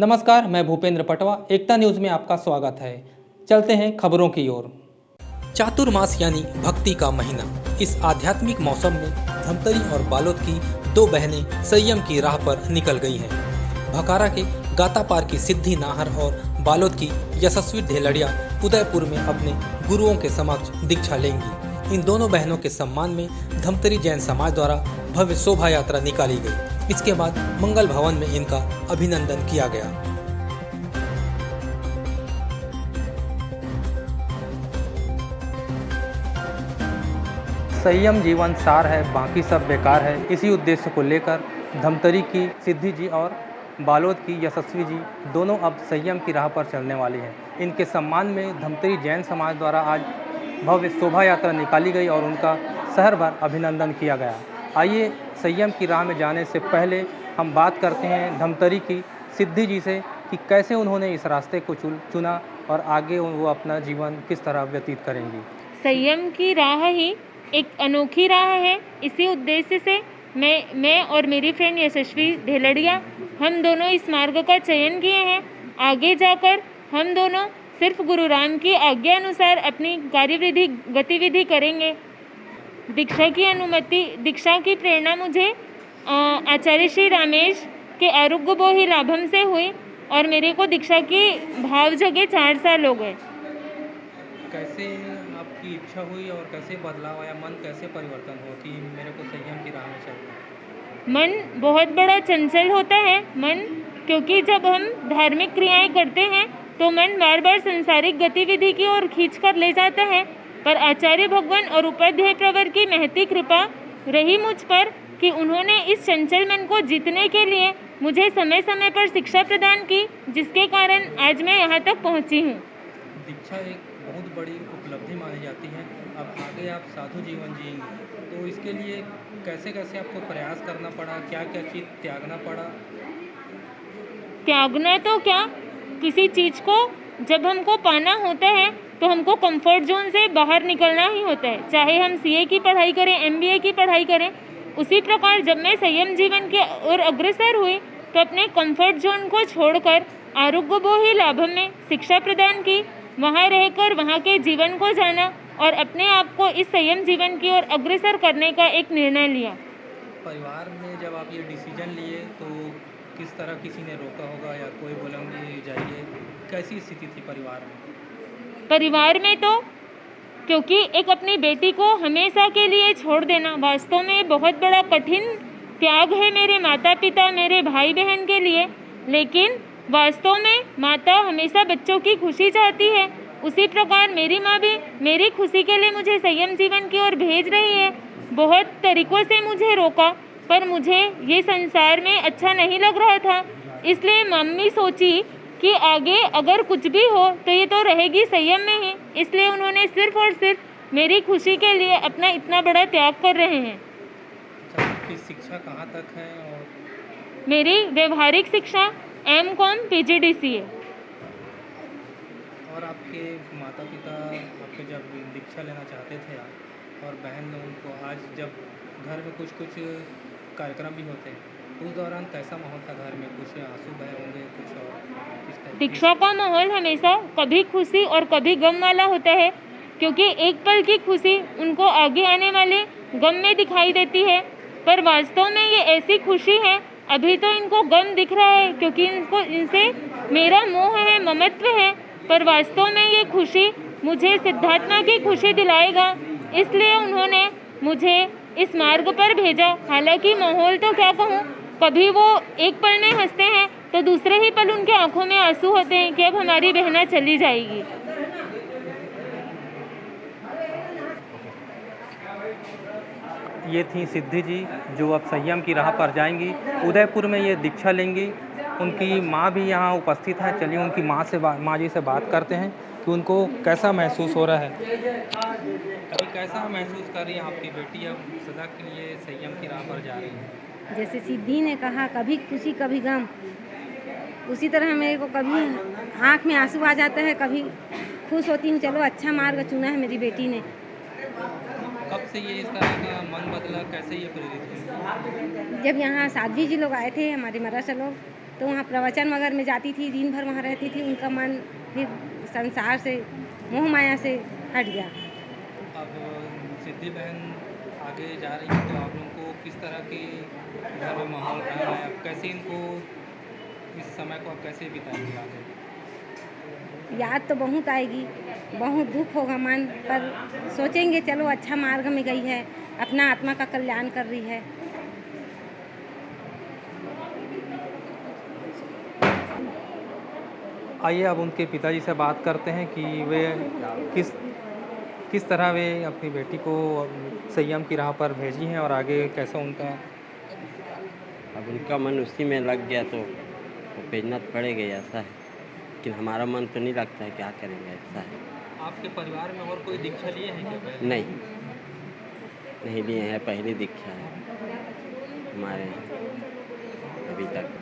नमस्कार, मैं भूपेंद्र पटवा, एकता न्यूज़ में आपका स्वागत है। चलते हैं खबरों की ओर। चातुर्मास यानी भक्ति का महीना। इस आध्यात्मिक मौसम में धमतरी और बालोद की दो बहनें संयम की राह पर निकल गई हैं। भखारा के गातापार की सिद्धि नाहर और बालोद की यशस्वी ढेलड़िया उदयपुर में अपने गुरुओं के समक्ष दीक्षा लेंगी। इन दोनों बहनों के सम्मान में धमतरी जैन समाज द्वारा भव्य शोभा यात्रा निकाली गई। इसके बाद मंगल भवन में इनका अभिनंदन किया गया। संयम जीवन सार है, बाकी सब बेकार है। इसी उद्देश्य को लेकर धमतरी की सिद्धि जी और बालोद की यशस्वी जी दोनों अब संयम की राह पर चलने वाली हैं। इनके सम्मान में धमतरी जैन समाज द्वारा आज भव्य शोभा यात्रा निकाली गई और उनका शहर भर अभिनंदन किया गया। आइए संयम की राह में जाने से पहले हम बात करते हैं धमतरी की सिद्धि जी से कि कैसे उन्होंने इस रास्ते को चुना और आगे वो अपना जीवन किस तरह व्यतीत करेंगी। संयम की राह ही एक अनोखी राह है। इसी उद्देश्य से मैं और मेरी फ्रेंड यशस्वी ढेलड़िया हम दोनों इस मार्ग का चयन किए हैं। आगे जाकर हम दोनों सिर्फ गुरु राम की आज्ञा अनुसार अपनी कार्यविधि गतिविधि करेंगे। दीक्षा की प्रेरणा मुझे आचार्य श्री रामेश के आरोग्य बोहि लाभम से हुई और मेरे को दीक्षा की भाव जगे 4 साल हो गए। कैसे आपकी इच्छा हुई और कैसे बदलाव आया, मन कैसे परिवर्तन हो कि मेरे को संयम की राह में चलना है? मन बहुत बड़ा चंचल होता है क्योंकि जब हम धार्मिक क्रियाएं करते हैं तो मन बार बार सांसारिक गतिविधि की ओर खींच कर ले जाता है, पर आचार्य भगवान और उपाध्याय प्रवर की महती कृपा रही मुझ पर कि उन्होंने इस चंचल मन को जीतने के लिए मुझे समय समय पर शिक्षा प्रदान की, जिसके कारण आज मैं यहाँ तक पहुँची हूँ। दीक्षा एक बहुत बड़ी उपलब्धि मानी जाती है। अब आगे आप साधु जीवन जिएंगे, तो इसके लिए कैसे कैसे आपको प्रयास करना पड़ा, क्या क्या चीज़ त्यागना पड़ा? त्यागना तो क्या, किसी चीज़ को जब हमको पाना होता है तो हमको कंफर्ट जोन से बाहर निकलना ही होता है। चाहे हम सीए की पढ़ाई करें, एमबीए की पढ़ाई करें। उसी प्रकार जब मैं संयम जीवन की ओर अग्रसर हुई तो अपने कंफर्ट जोन को छोड़कर आरोग्य बोहि लाभम में शिक्षा प्रदान की। वहाँ रहकर वहाँ के जीवन को जाना और अपने आप को इस संयम जीवन की ओर अग्रसर करने का एक निर्णय लिया। परिवार में जब आप ये डिसीजन लिए तो किस तरह किसी ने रोका होगा या कोई बोलेंगे जाइए, कैसी स्थिति थी परिवार में? परिवार में तो क्योंकि एक अपनी बेटी को हमेशा के लिए छोड़ देना वास्तव में बहुत बड़ा कठिन त्याग है मेरे माता पिता, मेरे भाई बहन के लिए। लेकिन वास्तव में माता हमेशा बच्चों की खुशी चाहती है, उसी प्रकार मेरी माँ भी मेरी खुशी के लिए मुझे संयम जीवन की ओर भेज रही है। बहुत तरीक़ों से मुझे रोका, पर मुझे ये संसार में अच्छा नहीं लग रहा था। इसलिए मम्मी सोची कि आगे अगर कुछ भी हो तो ये तो रहेगी संयम में ही। इसलिए उन्होंने सिर्फ और सिर्फ मेरी खुशी के लिए अपना इतना बड़ा त्याग कर रहे हैं। आपकी शिक्षा कहाँ तक है? और मेरी व्यवहारिक शिक्षा M.Com PGDCA। और आपके माता पिता आपके जब दीक्षा लेना चाहते थे और बहन ने उनको, आज जब घर में कुछ कार्यक्रम भी होते हैं, उस दौरान कैसा माहौल था घर में? कुछ आंसू बहे होंगे, कुछ और? दीक्षा का माहौल हमेशा कभी खुशी और कभी गम वाला होता है, क्योंकि एक पल की खुशी उनको आगे आने वाले गम में दिखाई देती है। पर वास्तव में ये ऐसी खुशी है, अभी तो इनको गम दिख रहा है क्योंकि इनसे मेरा मोह है, ममत्व है, पर वास्तव में ये खुशी मुझे सिद्धात्मा की खुशी दिलाएगा। इसलिए उन्होंने मुझे इस मार्ग पर भेजा। हालांकि माहौल तो क्या कहूँ, कभी वो एक पल में हंसते हैं तो दूसरे ही पल उनके आंखों में आंसू होते हैं कि अब हमारी बहना चली जाएगी। ये थी सिद्धि जी जो अब संयम की राह पर जाएंगी, उदयपुर में ये दीक्षा लेंगी। उनकी माँ भी यहाँ उपस्थित है। चलिए उनकी माँ जी से बात करते हैं कि उनको कैसा महसूस हो रहा है। अभी कैसा महसूस कर रही है आपकी बेटी, अब सदा के लिए संयम की राह पर जा रही है? जैसे सिद्धि ने कहा, कभी खुशी कभी गम, उसी तरह मेरे को कभी आँख में आंसू आ जाता है, कभी खुश होती हूँ। चलो अच्छा मार्ग चुना है मेरी बेटी ने। कब से ये इस तरह का मन बदला, कैसे ये प्रेरित हुई? जब यहाँ साध्वी जी लोग आए थे, हमारे मराठा लोग, तो वहाँ प्रवचन वगैरह में जाती थी, दिन भर वहाँ रहती थी। उनका मन फिर संसार से, मोह माया से हट गया। अब सिद्धि बहन आगे जा रही है तो आप लोगों को किस तरह के घर में माहौल रहा है, अब कैसे इनको इस समय को आप कैसे बिताएंगे आगे? याद तो बहुत आएगी, बहुत दुख होगा मन, पर सोचेंगे चलो अच्छा मार्ग में गई है, अपना आत्मा का कल्याण कर रही है। आइए अब उनके पिताजी से बात करते हैं कि वे किस तरह वे अपनी बेटी को संयम की राह पर भेजी हैं और आगे कैसा उनका। अब उनका मन उसी में लग गया तो वो भेजना तो पड़ेगा, ऐसा है। लेकिन हमारा मन तो नहीं लगता है, क्या करेंगे, ऐसा है। आपके परिवार में और कोई दीक्षा लिए हैं क्या पहले? नहीं लिए हैं, पहली दीक्षा है हमारे अभी तक।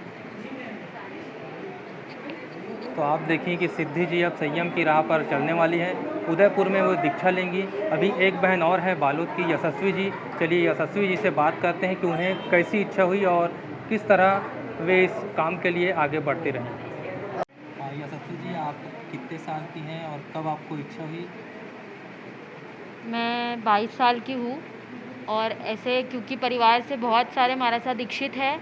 तो आप देखिए कि सिद्धि जी अब संयम की राह पर चलने वाली है, उदयपुर में वो दीक्षा लेंगी। अभी एक बहन और है बालोद की, यशस्वी जी। चलिए यशस्वी जी से बात करते हैं कि उन्हें कैसी इच्छा हुई और किस तरह वे इस काम के लिए आगे बढ़ते रहे। यशस्वी जी, आप कितने साल की हैं और कब आपको इच्छा हुई? मैं 22 साल की हूँ और ऐसे क्योंकि परिवार से बहुत सारे हमारे साथ दीक्षित है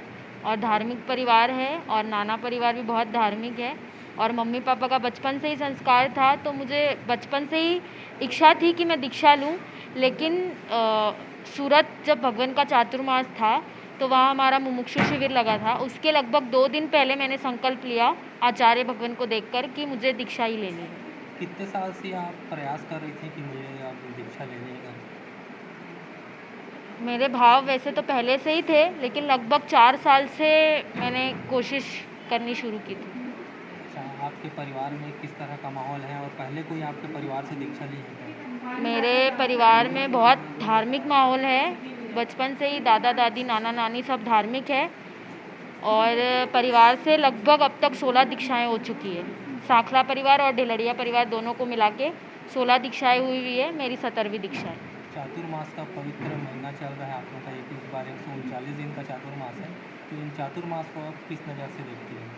और धार्मिक परिवार है और नाना परिवार भी बहुत धार्मिक है और मम्मी पापा का बचपन से ही संस्कार था, तो मुझे बचपन से ही इच्छा थी कि मैं दीक्षा लूँ। लेकिन सूरत जब भगवान का चातुर्मास था तो वहाँ हमारा मुमुक्षु शिविर लगा था। उसके लगभग 2 दिन पहले मैंने संकल्प लिया आचार्य भगवान को देखकर कि मुझे दीक्षा ही लेनी है। कितने साल से आप प्रयास कर रही थी कि मुझे आप दीक्षा लेनी है? मेरे भाव वैसे तो पहले से ही थे, लेकिन लगभग 4 साल से मैंने कोशिश करनी शुरू की थी। अच्छा, आपके परिवार में किस तरह का माहौल है और पहले कोई आपके परिवार से दीक्षा ली है? मेरे परिवार में बहुत धार्मिक माहौल है। बचपन से ही दादा दादी नाना नानी सब धार्मिक है और परिवार से लगभग अब तक 16 दीक्षाएं हो चुकी है। साखला परिवार और ढिलड़िया परिवार दोनों को मिला के 16 दीक्षाएं हुई है। मेरी 17वीं दीक्षा है। चातुर्मास का पवित्र महीना चल रहा है आप लोगों का, 21-12-139 दिन का चातुर्मास है, तो इन चातुर्मास को आप किस नज़र से देखती हैं?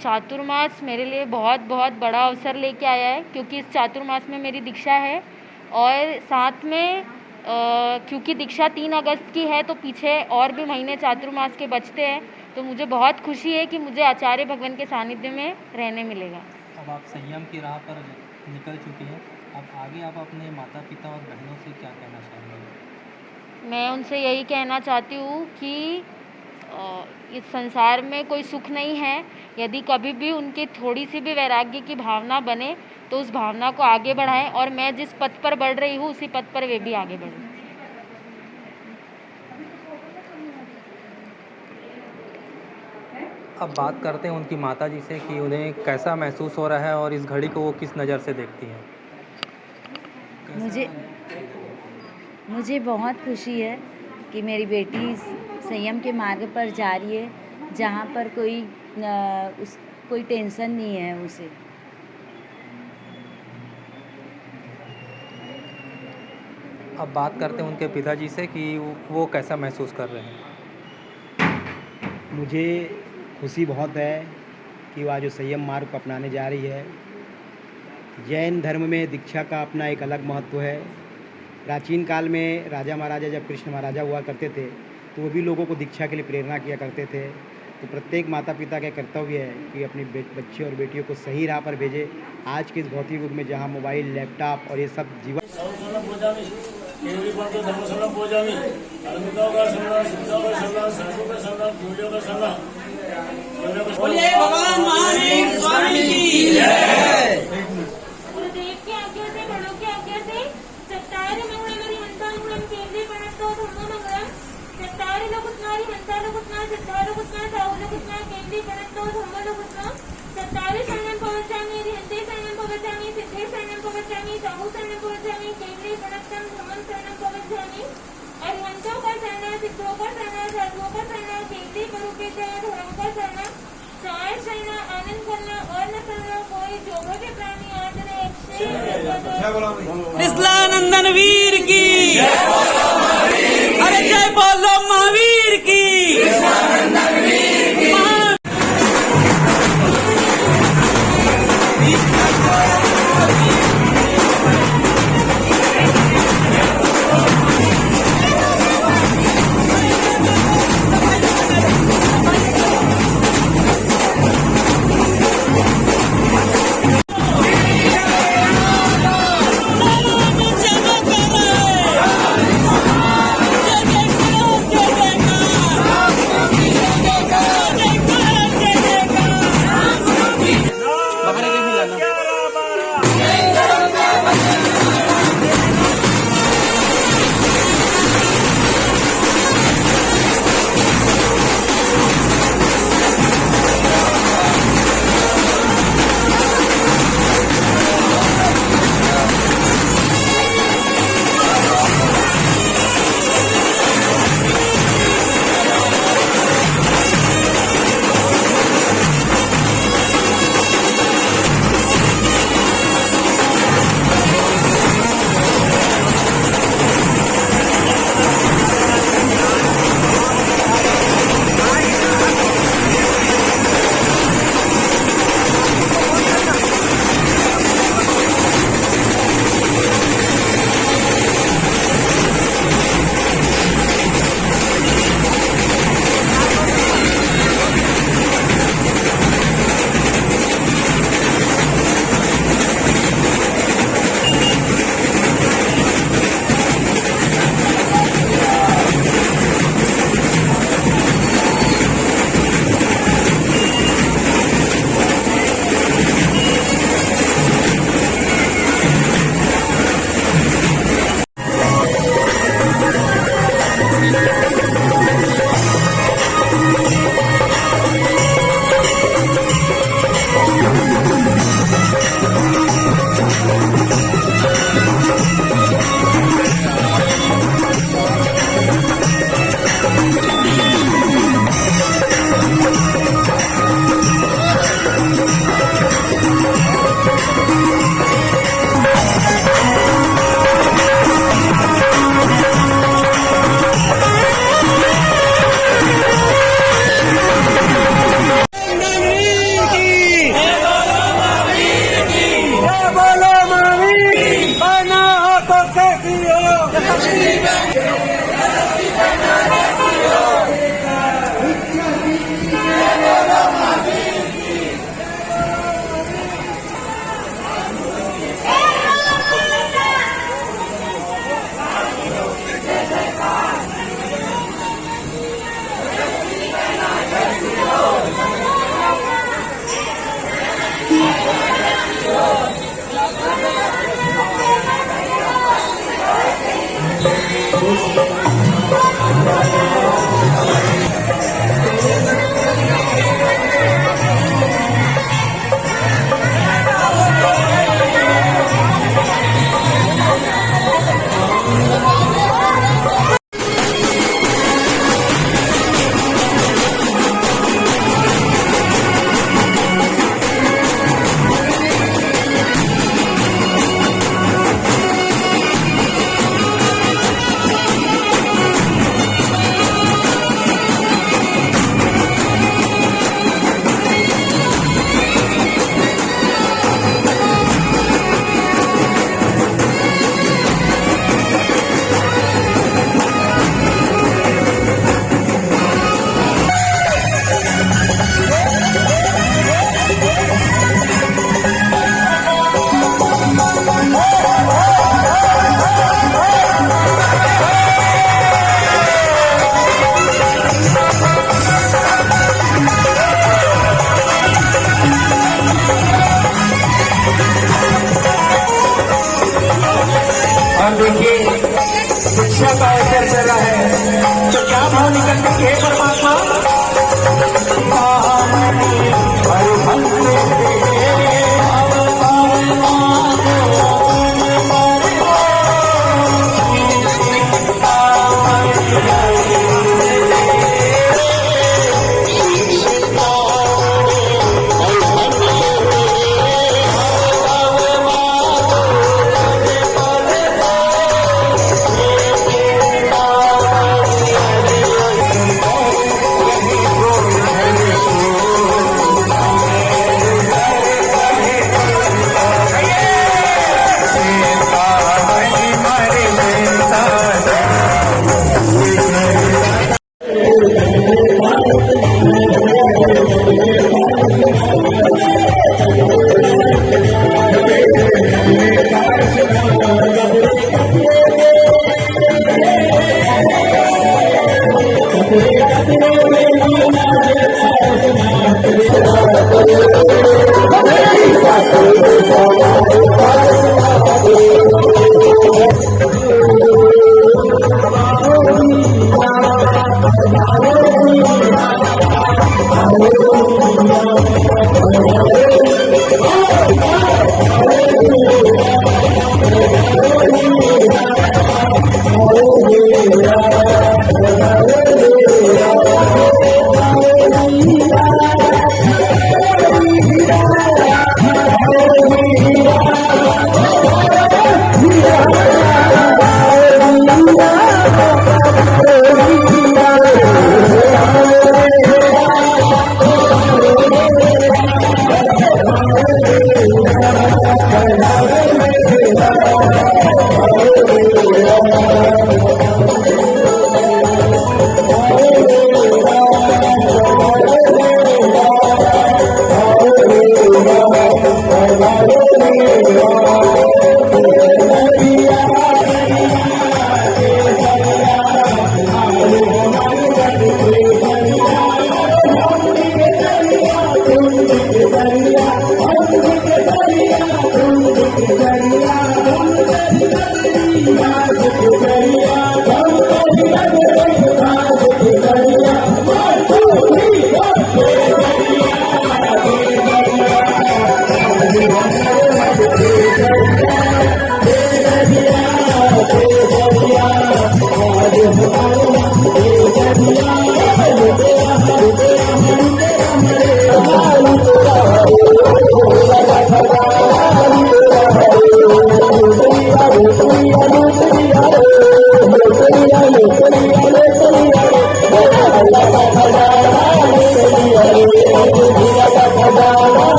चातुर्मास मेरे लिए बहुत बहुत बड़ा अवसर लेके आया है, क्योंकि इस चातुर्मास में मेरी दीक्षा है और साथ में क्योंकि दीक्षा 3 अगस्त की है तो पीछे और भी महीने चातुर्मास के बचते हैं, तो मुझे बहुत खुशी है कि मुझे आचार्य भगवान के सानिध्य में रहने मिलेगा। अब आप संयम की राह पर निकल चुकी हैं, अब आगे आप अपने माता पिता और बहनों से क्या कहना चाहेंगे? मैं उनसे यही कहना चाहती हूँ कि इस संसार में कोई सुख नहीं है। यदि कभी भी उनकी थोड़ी सी भी वैराग्य की भावना बने तो उस भावना को आगे बढ़ाएं और मैं जिस पथ पर बढ़ रही हूँ उसी पथ पर वे भी आगे बढ़ें। अब बात करते हैं उनकी माता जी से कि उन्हें कैसा महसूस हो रहा है और इस घड़ी को वो किस नज़र से देखती हैं। मुझे बहुत खुशी है कि मेरी बेटी संयम के मार्ग पर जा रही है, जहाँ पर कोई टेंशन नहीं है उसे। अब बात करते हैं उनके पिताजी से कि वो कैसा महसूस कर रहे हैं। मुझे खुशी बहुत है कि वह जो संयम मार्ग को अपनाने जा रही है। जैन धर्म में दीक्षा का अपना एक अलग महत्व है। प्राचीन काल में राजा महाराजा जब कृष्ण महाराजा हुआ करते थे तो वो भी लोगों को दीक्षा के लिए प्रेरणा किया करते थे। तो प्रत्येक माता पिता का कर्तव्य है कि अपनी बच्चे और बेटियों को सही राह पर भेजे। आज के इस भौतिक युग में जहाँ मोबाइल, लैपटॉप और ये सब जीवन बोलिए भगवान महावीर स्वामी की जय। गुरुदेव की आज्ञा से, बड़ों की आज्ञा से चत्तारि मंगलमरि हंतांगुलम केंद्रे प्रणतो धर्मो मंगलम चत्तारि लोकुत्नारि हंता लोकुत्ना चत्तारि लोकुत्ना साहु लोकुत्ना केंद्रे प्रणतो धर्मो लोकुत्ना चत्तारि शरणं प्रवचामि हंते शरणं प्रवचामि सिद्धे शरणं प्रवचामि साहु शरणं प्रवचामि केंद्रे प्रणतं धर्मं शरणं प्रवचामि। अरिहंतों का शरण, सिद्धों का शरण, साधुओं का शरण, केंद्रे गुरु के शरण, धर्म का शरण, चाय शरण, आनंद करना और न करना कोई जोगों के प्राणी आदरे। कृष्णानंदन वीर की अरे जय बोलो महावीर की। शिक्षा का अवसर चला है तो क्या भाव निकल के हे परमात्मा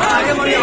आगे बढ़िए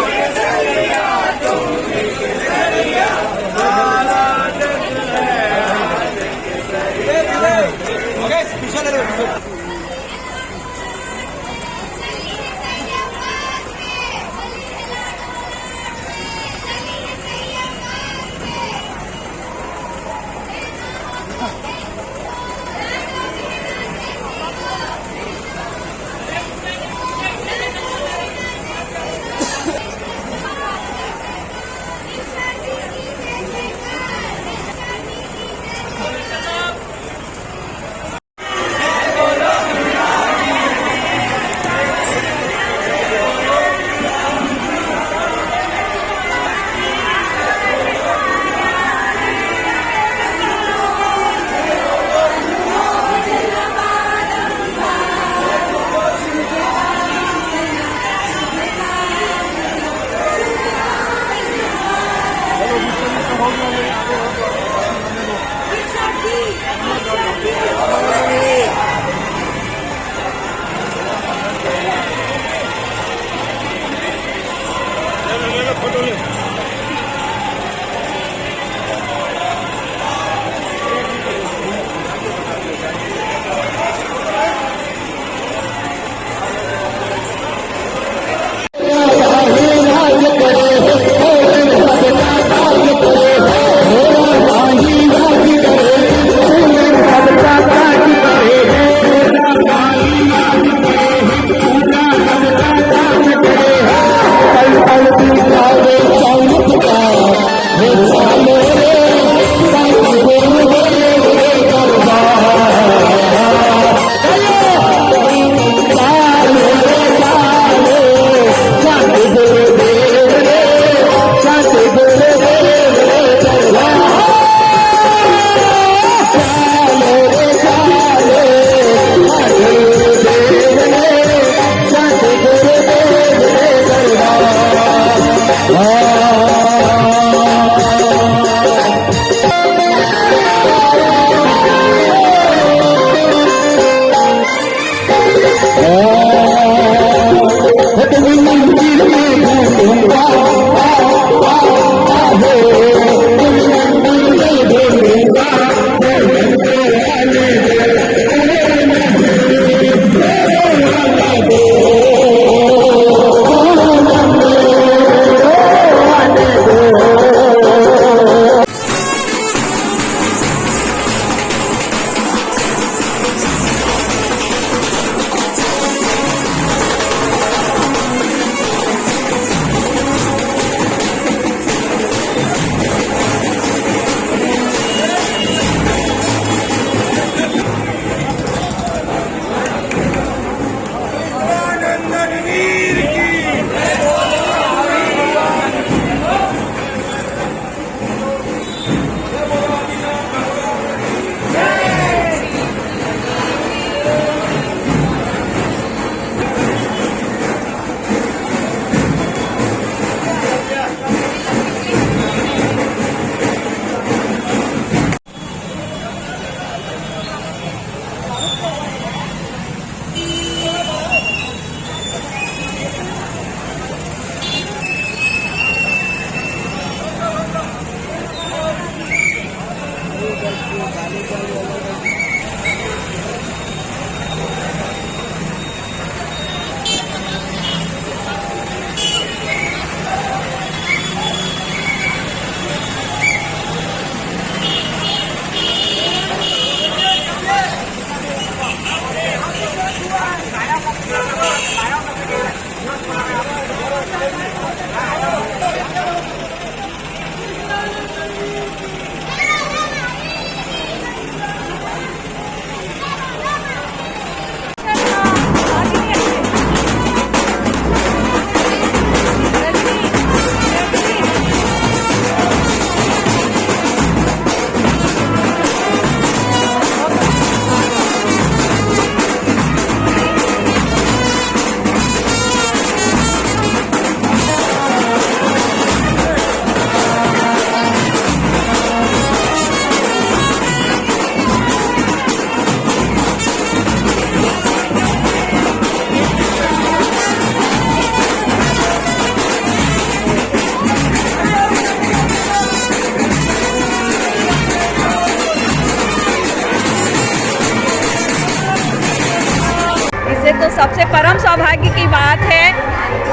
इससे तो सबसे परम सौभाग्य की बात है।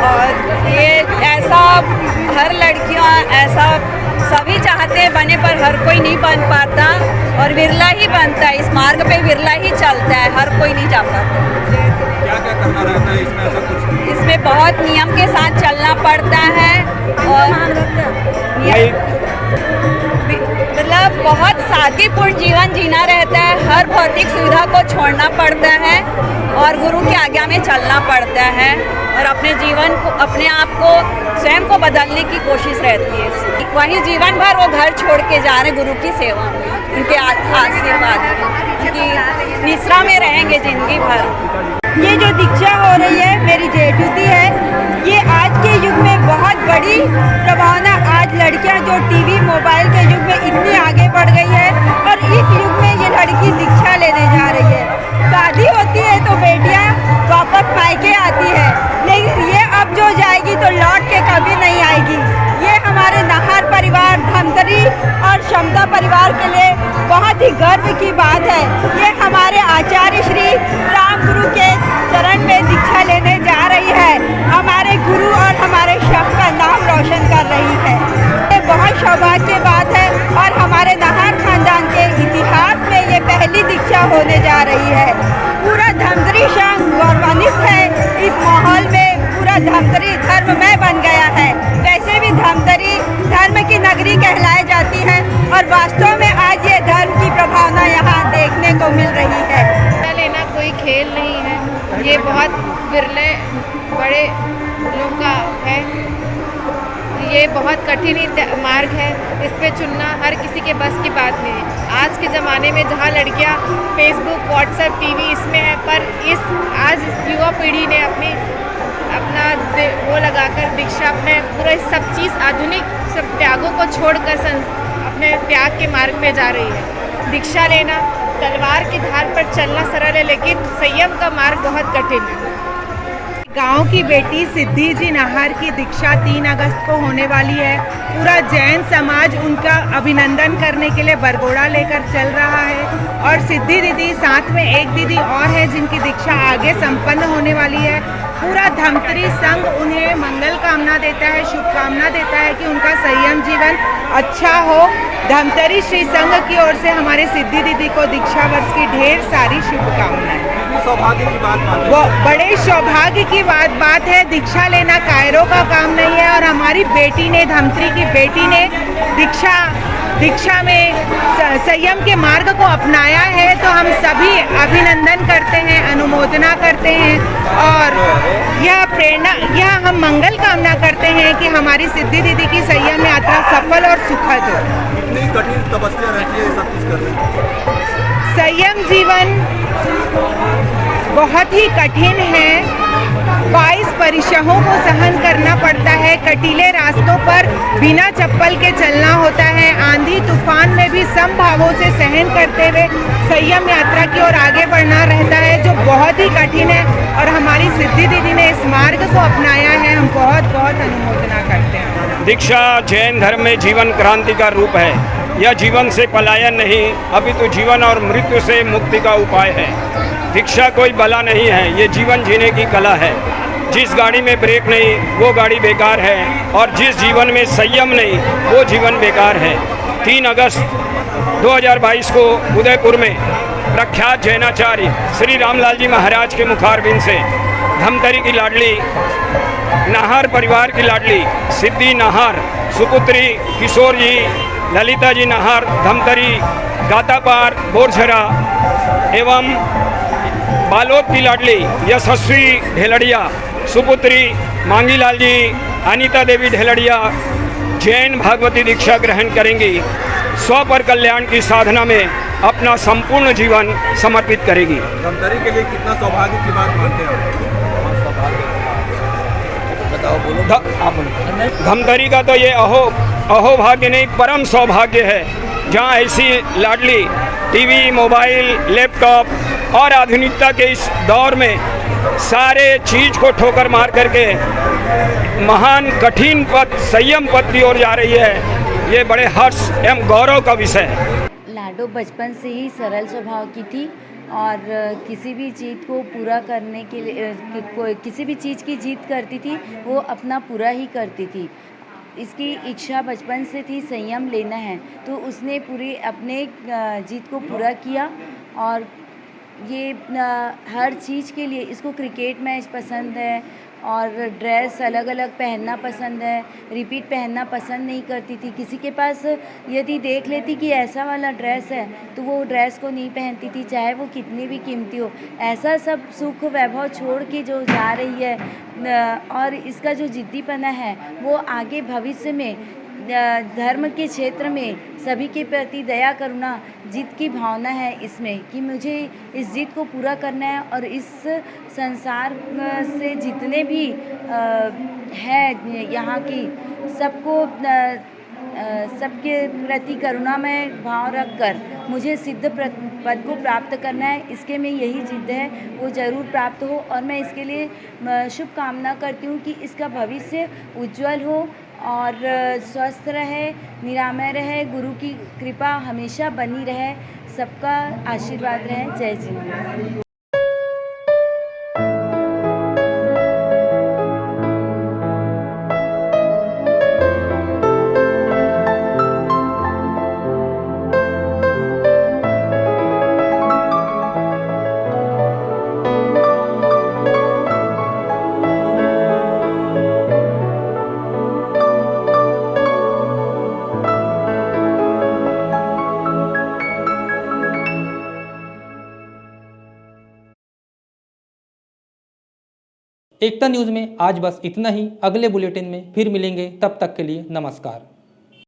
और ये ऐसा हर लड़कियां ऐसा सभी चाहते हैं बने, पर हर कोई नहीं बन पाता और विरला ही बनता है। इस मार्ग पे विरला ही चलता है, हर कोई नहीं जा पाता। क्या क्या करना रहता है इसमें? ऐसा कुछ इसमें बहुत नियम के साथ चलना पड़ता है और मतलब बहुत सादगीपूर्ण जीवन जीना रहता है। हर भौतिक सुविधा को छोड़ना पड़ता है और गुरु की आज्ञा में चलना पड़ता है और अपने जीवन को, अपने आप को, स्वयं को बदलने की कोशिश रहती है। वहीं जीवन भर वो घर छोड़ के जा रहे गुरु की सेवा में, उनके आशीर्वाद, उनकी निश्रा में रहेंगे जिंदगी भर। ये जो दीक्षा हो रही है मेरी जेठुती है, ये आज के युग में बहुत बड़ी प्रभावना। आज लड़कियां जो टीवी मोबाइल के युग में इतनी आगे बढ़ गई है और इस युग में ये लड़की दीक्षा लेने जा रही है। शादी होती है तो बेटियां वापस मायके आती है, लेकिन ये अब जो जाएगी तो लौट के कभी नहीं आएगी। ये हमारे नाहर परिवार, धमतरी और क्षमता परिवार के लिए बहुत ही गर्व की बात है। ये हमारे आचार्य श्री राम गुरु के चरण में दीक्षा लेने जा रही है, हमारे गुरु और हमारे शब्द का नाम रोशन कर रही है। ये बहुत सौभाग्य की बात है और हमारे नाहर खानदान के इतिहास में ये पहली दीक्षा होने जा रही है। पूरा धमतरी संघ गौरवान्वित है। इस माहौल में पूरा धमतरी धर्ममय बन गया है। वैसे भी धमतरी धर्म की नगरी कहलाई जाती है और वास्तव में आज ये धर्म की प्रभावना यहाँ देखने को मिल रही है। दीक्षा लेना कोई खेल नहीं है, ये बहुत विरले बड़े लोग का है। ये बहुत कठिन मार्ग है, इस पे चुनना हर किसी के बस की बात नहीं है। आज के ज़माने में जहाँ लड़कियाँ फेसबुक, व्हाट्सएप, टीवी इसमें है, पर आज इस युवा पीढ़ी ने अपना वो लगाकर दीक्षा, अपने पूरा सब चीज़ आधुनिक सब त्यागों को छोड़कर अपने त्याग के मार्ग में जा रही है। दीक्षा लेना तलवार की धार पर चलना सरल है, लेकिन संयम का मार्ग बहुत कठिन है। गांव की बेटी सिद्धि जी नाहर की दीक्षा 3 अगस्त को होने वाली है। पूरा जैन समाज उनका अभिनंदन करने के लिए बरगोड़ा लेकर चल रहा है और सिद्धि दीदी साथ में एक दीदी और है जिनकी दीक्षा आगे संपन्न होने वाली है। पूरा धमतरी संघ उन्हें मंगल कामना देता है, शुभकामना देता है कि उनका संयम जीवन अच्छा हो। धमतरी श्री संघ की ओर से हमारे सिद्धि दीदी को दीक्षा वर्ष की ढेर सारी शुभकामनाएं। सौभाग्य की बात वो बड़े सौभाग्य की बात है। दीक्षा लेना कायरों का काम नहीं है और हमारी बेटी ने, धमतरी की बेटी ने दीक्षा में संयम के मार्ग को अपनाया है, तो हम सभी अभिनंदन करते हैं, अनुमोदना करते हैं और यह हम मंगल कामना करते हैं कि हमारी सिद्धि दीदी की संयम यात्रा सफल और सुखद हो। कितनी कठिन तपस्या रहती है सब कुछ करने? संयम जीवन बहुत ही कठिन है। 22 परिश्रमों को सहन करना पड़ता है। कटीले रास्तों पर बिना चप्पल के चलना होता है। आंधी तूफान में भी समभावों से सहन करते हुए संयम यात्रा की ओर आगे बढ़ना रहता है, जो बहुत ही कठिन है और हमारी सिद्धि दीदी ने इस मार्ग को अपनाया है। हम बहुत बहुत अनुमोदना करते हैं। दीक्षा जैन धर्म में जीवन क्रांति का रूप है। यह जीवन से पलायन नहीं, अपितु जीवन और मृत्यु से मुक्ति का उपाय है। दीक्षा कोई बला नहीं है, ये जीवन जीने की कला है। जिस गाड़ी में ब्रेक नहीं वो गाड़ी बेकार है, और जिस जीवन में संयम नहीं वो जीवन बेकार है। 3 अगस्त 2022 को उदयपुर में प्रख्यात जैनाचार्य श्री रामलाल जी महाराज के मुखारबिंद से धमतरी की लाडली, नाहर परिवार की लाडली सिद्धि नाहर, सुपुत्री किशोर जी, ललिता जी नाहर, धमतरी, गातापार, बोरझरा एवं बालोद की लाडली यशस्वी ढेलड़िया, सुपुत्री मांगीलाल जी, अनीता देवी ढेलड़िया जैन भागवती दीक्षा ग्रहण करेंगी। स्व पर कल्याण की साधना में अपना संपूर्ण जीवन समर्पित करेगी। धमतरी के लिए कितना सौभाग्य की बात मानते हैं बताओ, बोलो। धमतरी का तो ये अहो भाग्य नहीं, परम सौभाग्य है, जहाँ ऐसी लाडली टीवी, मोबाइल, लैपटॉप और आधुनिकता के इस दौर में सारे चीज को ठोकर मार करके महान कठिन पथ, संयम पथ की ओर जा रही है। ये बड़े हर्ष एवं गौरव का विषय है। लाडो बचपन से ही सरल स्वभाव की थी और किसी भी चीज़ को पूरा करने के लिए किसी भी चीज़ की जीत करती थी, वो अपना पूरा ही करती थी। इसकी इच्छा बचपन से थी संयम लेना है, तो उसने पूरी अपने जीत को पूरा किया। और ये हर चीज़ के लिए, इसको क्रिकेट मैच पसंद है और ड्रेस अलग अलग पहनना पसंद है, रिपीट पहनना पसंद नहीं करती थी। किसी के पास यदि देख लेती कि ऐसा वाला ड्रेस है तो वो ड्रेस को नहीं पहनती थी, चाहे वो कितनी भी कीमती हो। ऐसा सब सुख वैभव छोड़ के जो जा रही है, और इसका जो जिद्दीपना है वो आगे भविष्य में धर्म के क्षेत्र में सभी के प्रति दया करुणा, जीत की भावना है इसमें कि मुझे इस जीत को पूरा करना है। और इस संसार से जितने भी है यहाँ की, सबको सबके प्रति करुणामय भाव रखकर मुझे सिद्ध पद को प्राप्त करना है। इसके में यही जिद है, वो ज़रूर प्राप्त हो। और मैं इसके लिए शुभकामना करती हूँ कि इसका भविष्य उज्जवल हो और स्वस्थ रहे, निरामय रहे, गुरु की कृपा हमेशा बनी रहे, सबका आशीर्वाद रहे। जय जिनेंद्र। एकता न्यूज़ में आज बस इतना ही। अगले बुलेटिन में फिर मिलेंगे, तब तक के लिए नमस्कार।